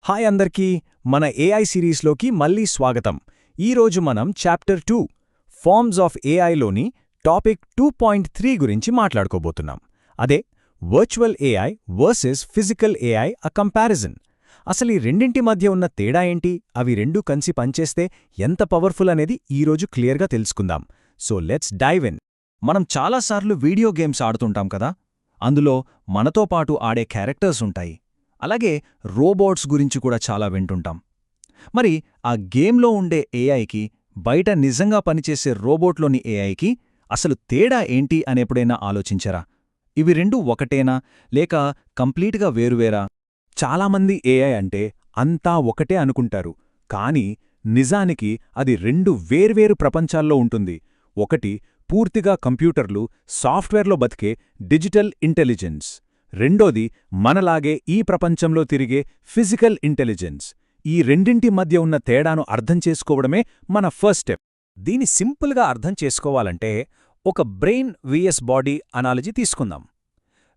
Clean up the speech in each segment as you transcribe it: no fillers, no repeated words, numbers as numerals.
Hi అందరికీ మన AI సిరీస్లోకి మళ్ళీ స్వాగతం. ఈరోజు మనం చాప్టర్ 2 ఫార్మ్స్ ఆఫ్ ఏఐలోని టాపిక్ 2.3 గురించి మాట్లాడుకోబోతున్నాం. అదే virtual AI versus physical AI a comparison. అసలు ఈ రెండింటి మధ్య ఉన్న తేడా ఏంటి, అవి రెండూ కలిసి పనిచేస్తే ఎంత పవర్ఫుల్ అనేది ఈరోజు క్లియర్గా తెలుసుకుందాం. So let's dive in. మనం చాలాసార్లు వీడియో గేమ్స్ ఆడుతుంటాం కదా, అందులో మనతో పాటు ఆడే క్యారెక్టర్స్ ఉంటాయి. అలాగే రోబోట్స్ గురించి కూడా చాలా వింటుంటాం. మరి ఆ గేమ్లో ఉండే ఏఐకి బయట నిజంగా పనిచేసే రోబోట్లోని ఏఐకి అసలు తేడా ఏంటి అనేప్పుడైనా ఆలోచించరా? ఇవి రెండూ ఒకటేనా లేక కంప్లీట్గా వేరువేరా? చాలామంది ఏఐ అంటే అంతా ఒకటే అనుకుంటారు, కానీ నిజానికి అది రెండు వేర్వేరు ప్రపంచాల్లో ఉంటుంది. ఒకటి పూర్తిగా కంప్యూటర్లు, సాఫ్ట్వేర్లో బతికే డిజిటల్ ఇంటెలిజెన్స్. రెండోది మనలాగే ఈ ప్రపంచంలో తిరిగే ఫిజికల్ ఇంటెలిజెన్స్. ఈ రెండింటి మధ్య ఉన్న తేడాను అర్థం చేసుకోవడమే మన ఫస్ట్ స్టెప్. దీని సింపుల్గా అర్థం చేసుకోవాలంటే ఒక బ్రెయిన్ విఎస్ బాడీ అనాలజీ తీసుకుందాం.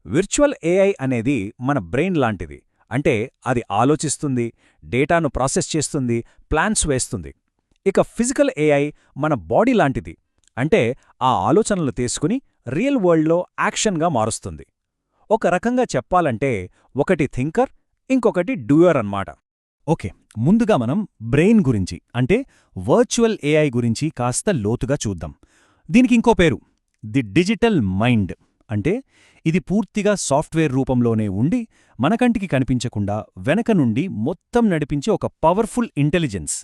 విర్చువల్ ఏఐ అనేది మన బ్రెయిన్ లాంటిది. అంటే అది ఆలోచిస్తుంది, డేటాను ప్రాసెస్ చేస్తుంది, ప్లాన్స్ వేస్తుంది. ఇక ఫిజికల్ ఏఐ మన బాడీ లాంటిది. అంటే ఆ ఆలోచనలు తీసుకుని రియల్ వరల్డ్లో యాక్షన్గా మారుస్తుంది. ఒక రకంగా చెప్పాలంటే ఒకటి థింకర్, ఇంకొకటి డూయర్ అన్నమాట. ఓకే, ముందుగా మనం బ్రెయిన్ గురించి అంటే వర్చువల్ ఏఐ గురించి కాస్త లోతుగా చూద్దాం. దీనికి ఇంకో పేరు ది డిజిటల్ మైండ్. అంటే ఇది పూర్తిగా సాఫ్ట్వేర్ రూపంలోనే ఉండి మన కంటికి కనిపించకుండా వెనక నుండి మొత్తం నడిపించే ఒక పవర్ఫుల్ ఇంటెలిజెన్స్.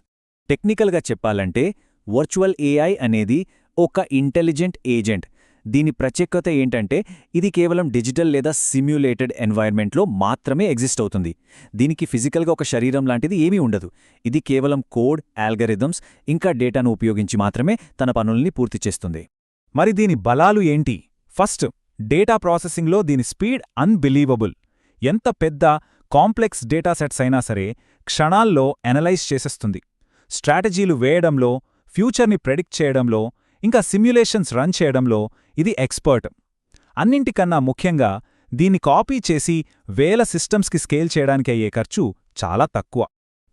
టెక్నికల్గా చెప్పాలంటే వర్చువల్ ఏఐ అనేది ఒక ఇంటెలిజెంట్ ఏజెంట్. దీని ప్రత్యేకత ఏంటంటే ఇది కేవలం డిజిటల్ లేదా సిమ్యులేటెడ్ ఎన్వైర్న్మెంట్లో మాత్రమే ఎగ్జిస్ట్ అవుతుంది. దీనికి ఫిజికల్గా ఒక శరీరం లాంటిది ఏమీ ఉండదు. ఇది కేవలం కోడ్, ఆల్గరిథమ్స్ ఇంకా డేటాను ఉపయోగించి మాత్రమే తన పనుల్ని పూర్తి చేస్తుంది. మరి దీని బలాలు ఏంటి? ఫస్ట్, డేటా ప్రాసెసింగ్లో దీని స్పీడ్ అన్బిలీవబుల్. ఎంత పెద్ద కాంప్లెక్స్ డేటాసెట్స్ అయినా సరే క్షణాల్లో ఎనలైజ్ చేసేస్తుంది. స్ట్రాటజీలు వేయడంలో, ఫ్యూచర్ని ప్రెడిక్ట్ చేయడంలో, ఇంకా సిమ్యులేషన్స్ రన్ చేయడంలో ఇది ఎక్స్పర్ట్. అన్నింటికన్నా ముఖ్యంగా దీన్ని కాపీ చేసి వేల సిస్టమ్స్కి స్కేల్ చేయడానికి అయ్యే ఖర్చు చాలా తక్కువ.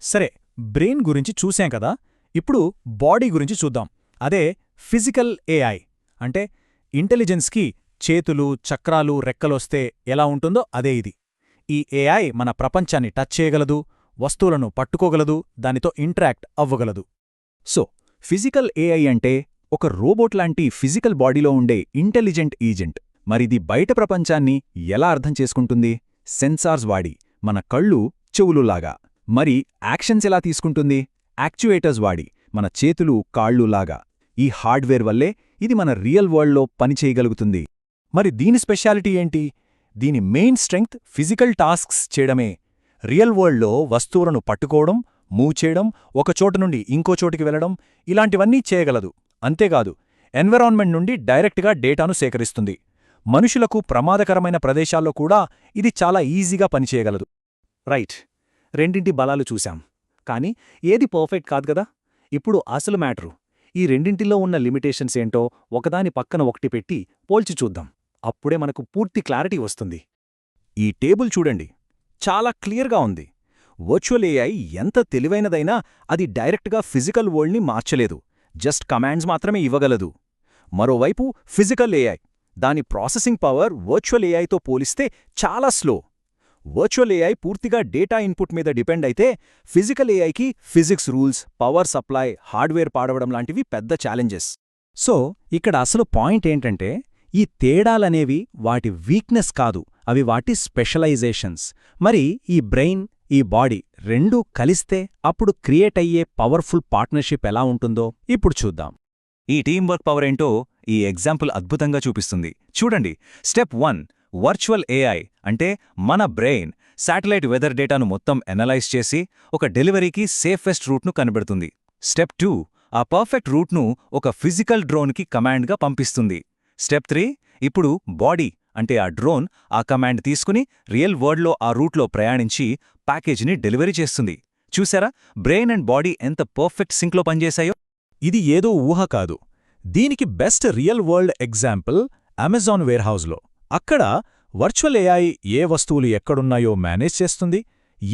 సరే, బ్రెయిన్ గురించి చూసాం కదా, ఇప్పుడు బాడీ గురించి చూద్దాం. అదే ఫిజికల్ ఏఐ. అంటే ఇంటెలిజెన్స్కి చేతులు, చక్రాలు, రెక్కలొస్తే ఎలా ఉంటుందో అదే ఇది. ఈ ఏఐ మన ప్రపంచాన్ని టచ్ చేయగలదు, వస్తువులను పట్టుకోగలదు, దానితో ఇంటరాక్ట్ అవ్వగలదు. సో ఫిజికల్ ఏఐ అంటే ఒక రోబోట్ లాంటి ఫిజికల్ బాడీలో ఉండే ఇంటెలిజెంట్ ఏజెంట్. మరిది బయట ప్రపంచాన్ని ఎలా అర్థం చేసుకుంటుంది? సెన్సార్స్ వాడి, మన కళ్ళు, చెవులులాగా. మరి యాక్షన్స్ ఎలా తీసుకుంటుంది? యాక్చుయేటర్స్ వాడి, మన చేతులు, కాళ్ళులాగా. ఈ హార్డ్వేర్ వల్లే ఇది మన రియల్ వరల్డ్లో పనిచేయగలుగుతుంది. మరి దీని స్పెషాలిటీ ఏంటి? దీని మెయిన్ స్ట్రెంగ్త్ ఫిజికల్ టాస్క్స్ చేయడమే. రియల్ వరల్డ్లో వస్తువులను పట్టుకోవడం, మూవ్ చేయడం, ఒక చోటు నుండి ఇంకో చోటికి వెళ్లడం, ఇలాంటివన్నీ చేయగలదు. అంతేకాదు, ఎన్విరాన్మెంట్ నుండి డైరెక్ట్గా డేటాను సేకరిస్తుంది. మనుషులకు ప్రమాదకరమైన ప్రదేశాల్లో కూడా ఇది చాలా ఈజీగా పనిచేయగలదు. రైట్, రెండింటి బలాలు చూశాం, కానీ ఏది పర్ఫెక్ట్ కాదు కదా. ఇప్పుడు అసలు మ్యాటరు, ఈ రెండింటిలో ఉన్న లిమిటేషన్స్ ఏంటో ఒకదాని పక్కన ఒకటి పెట్టి పోల్చి చూద్దాం. అప్పుడే మనకు పూర్తి క్లారిటీ వస్తుంది. ఈ టేబుల్ చూడండి, చాలా క్లియర్గా ఉంది. వర్చువల్ ఏఐ ఎంత తెలివైనదైనా అది డైరెక్ట్గా ఫిజికల్ వరల్డ్ని మార్చలేదు, జస్ట్ కమాండ్స్ మాత్రమే ఇవ్వగలదు. మరోవైపు ఫిజికల్ ఏఐ, దాని ప్రాసెసింగ్ పవర్ వర్చువల్ ఏఐతో పోలిస్తే చాలా స్లో. వర్చువల్ ఏఐ పూర్తిగా డేటా ఇన్పుట్ మీద డిపెండ్ అయితే, ఫిజికల్ ఏఐకి physics rules, power supply, hardware పాడవడం లాంటివి పెద్ద ఛాలెంజెస్. సో ఇక్కడ అసలు పాయింట్ ఏంటంటే, ఈ తేడాలనేవి వాటి వీక్నెస్ కాదు, అవి వాటి స్పెషలైజేషన్స్. మరి ఈ బ్రెయిన్, ఈ బాడీ రెండూ కలిస్తే అప్పుడు క్రియేట్ అయ్యే పవర్ఫుల్ పార్ట్నర్షిప్ ఎలా ఉంటుందో ఇప్పుడు చూద్దాం. ఈ టీంవర్క్ పవర్ ఏంటో ఈ ఎగ్జాంపుల్ అద్భుతంగా చూపిస్తుంది. చూడండి, స్టెప్ 1 వర్చువల్ ఏఐ అంటే మన బ్రెయిన్ శాటిలైట్ వెదర్ డేటాను మొత్తం ఎనలైజ్ చేసి ఒక డెలివరీకి సేఫెస్ట్ రూట్ను కనిపెడుతుంది. స్టెప్ 2 ఆ పర్ఫెక్ట్ రూట్ను ఒక ఫిజికల్ డ్రోన్కి కమాండ్గా పంపిస్తుంది. స్టెప్ 3 ఇప్పుడు బాడీ అంటే ఆ డ్రోన్ ఆ కమాండ్ తీసుకుని రియల్ వరల్డ్లో ఆ రూట్లో ప్రయాణించి ప్యాకేజీని డెలివరీ చేస్తుంది. చూసారా, బ్రెయిన్ అండ్ బాడీ ఎంత పర్ఫెక్ట్ సింక్లో పనిచేశాయో? ఇది ఏదో ఊహ కాదు. దీనికి best real world example Amazon వేర్హౌస్లో. అక్కడ వర్చువల్ ఏఐ ఏ వస్తువులు ఎక్కడున్నాయో మేనేజ్ చేస్తుంది,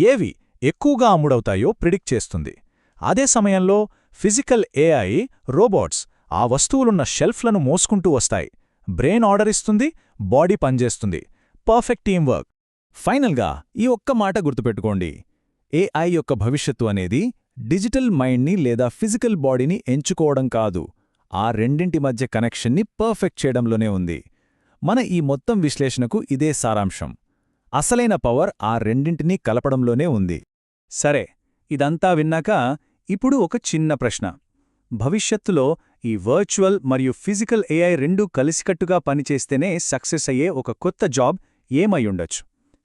ఏవి ఎక్కువగా అమ్ముడవుతాయో ప్రిడిక్ట్ చేస్తుంది. అదే సమయంలో ఫిజికల్ ఏఐ రోబోట్స్ ఆ వస్తువులున్న షెల్ఫ్లను మోసుకుంటూ వస్తాయి. బ్రెయిన్ ఆర్డర్ ఇస్తుంది, బాడీ పనిచేస్తుంది. Perfect team work. ఫైనల్గా ఈ ఒక్క మాట గుర్తుపెట్టుకోండి. ఏఐ యొక్క భవిష్యత్తు అనేది డిజిటల్ మైండ్ని లేదా ఫిజికల్ బాడీని ఎంచుకోవడం కాదు, ఆ రెండింటి మధ్య కనెక్షన్ని పర్ఫెక్ట్ చేయడంలోనే ఉంది. మన ఈ మొత్తం విశ్లేషణకు ఇదే సారాంశం. అసలైన పవర్ ఆ రెండింటినీ కలపడంలోనే ఉంది. సరే, ఇదంతా విన్నాక ఇప్పుడు ఒక చిన్న ప్రశ్న. భవిష్యత్తులో ఈ వర్చువల్ మరియు ఫిజికల్ ఏఐ రెండూ కలిసికట్టుగా పనిచేస్తేనే సక్సెస్ అయ్యే ఒక కొత్త జాబ్ ఏమయ్యుండొచ్చు?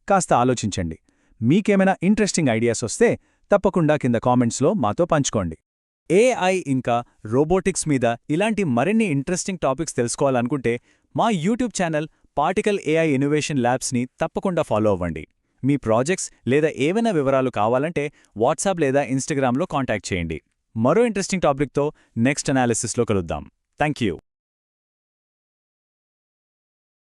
కాస్త ఆలోచించండి. మీకేమైనా ఇంట్రెస్టింగ్ ఐడియాస్ వస్తే తప్పకుండా కింద కామెంట్స్లో మాతో పంచుకోండి. ఏఐ ఇంకా రోబోటిక్స్ మీద ఇలాంటి మరిన్ని ఇంట్రెస్టింగ్ టాపిక్స్ తెలుసుకోవాలనుకుంటే మా YouTube channel Particle AI innovation ల్యాబ్స్ని తప్పకుండా ఫాలో అవ్వండి. మీ ప్రాజెక్ట్స్ లేదా ఏవైనా వివరాలు కావాలంటే వాట్సాప్ లేదా ఇన్స్టాగ్రామ్లో కాంటాక్ట్ చేయండి. మరో ఇంట్రెస్టింగ్ టాపిక్తో నెక్స్ట్ అనాలిసిస్లో కలుద్దాం. Thank you.